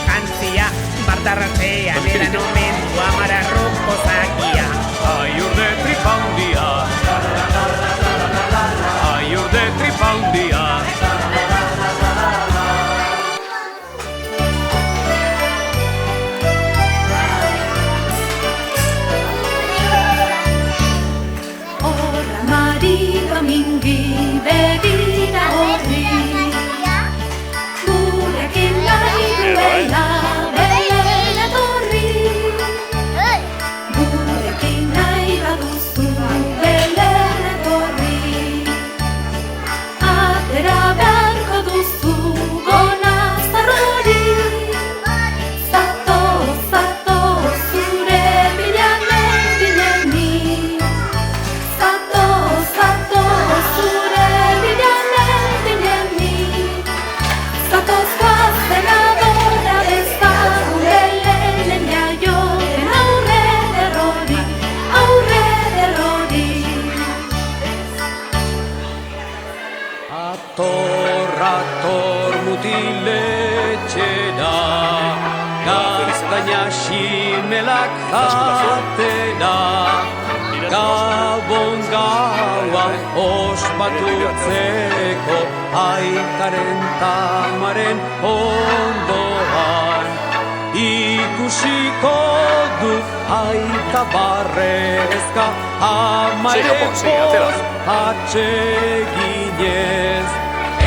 jantzia, bartarratzean edan omen du amararroko zakia. Aiurde tripaundia, aiurde tripaundia. Horra mariko mingi begira horri, gurekin nahi duela belela torri. Gurekin nahi baduzu belela torri, atera beharko duzu gona zarrori. Zato zure bilanen bileni, zato zure bilanen bileni. Zatoz guazen adora bezagun belenen jaioten aurre errori. Ator mutiletxera, gaztaina ximelak jatera, Gabon gaua ospatutzeko aitaren tamaren ondoan. Ikusiko du aita barrezka amare poz atseginez.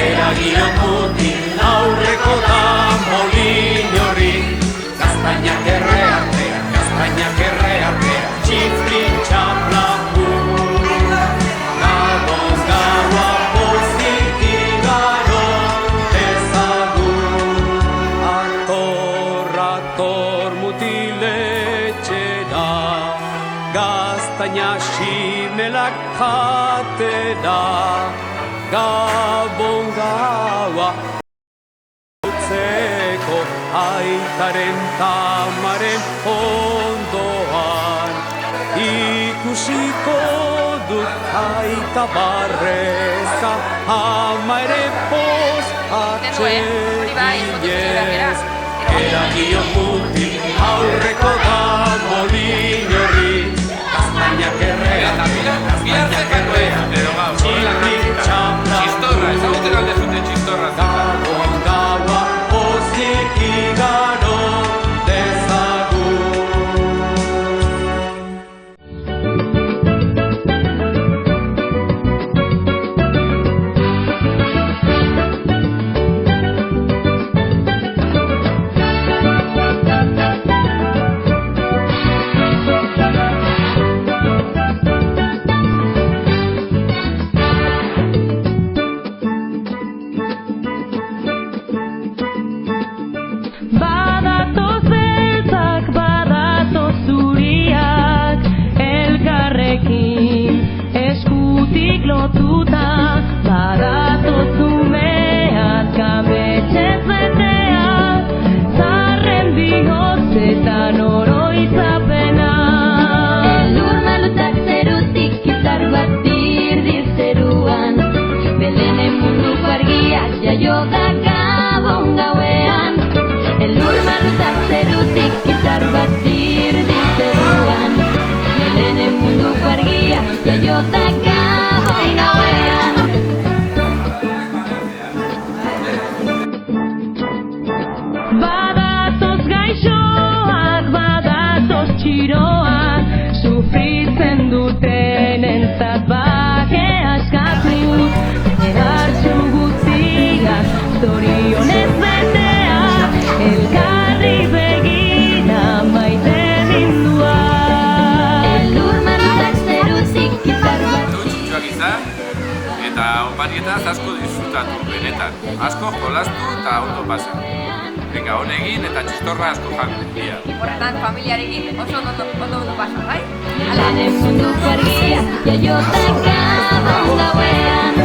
Eragio mutil aurreko da molin horri, gaztainak erreartea, txifrin txaplaku. Gabon gaua pozik igaro ezagun. Ator mutiletxera, gaztaina ximelak jatera, Gabon gaua utzeko aitaren tamaren ondoan. Ikusiko dut aita barrezka ama ere poz atseginez. Eragio mutil aurreko da molin horri, gaztainak errea, txilin Txistorra, ezagutzen alde zuten txistorra. Gabon gaua pozik igaro dezagun. Badatoz beltzak, badatoz zuriak, elkarrekin eskutik lotuta. Badatoz umeak, kametxez beteak, zarren bihotzetan oroitzapena. Elur malutak zerutik izar bat dirdir zeruan, Belenen munduko argiak jaio da Gabon gauean. Elur malutak zerutik izar bat dirdir zeruan, Belenen munduko argiak jaio da Gabon gauean. Badatoz gaixoak, badatoz txiroak, sufritzen duten entzat bake askatu. Erartzu guztiak, zorionez beteak, elkarri begira maite mindua. Elur malutak zerutik izar bat Txutxuak izan, eta oparietaz asko disfrutatu benetan. Asko jolastu eta ondo pasa. Venga, honegin eta txistorra asko jan. Horretan familiarekin oso ondo pasa, bai? Belenen munduko argiak jaio da Gabon gauean.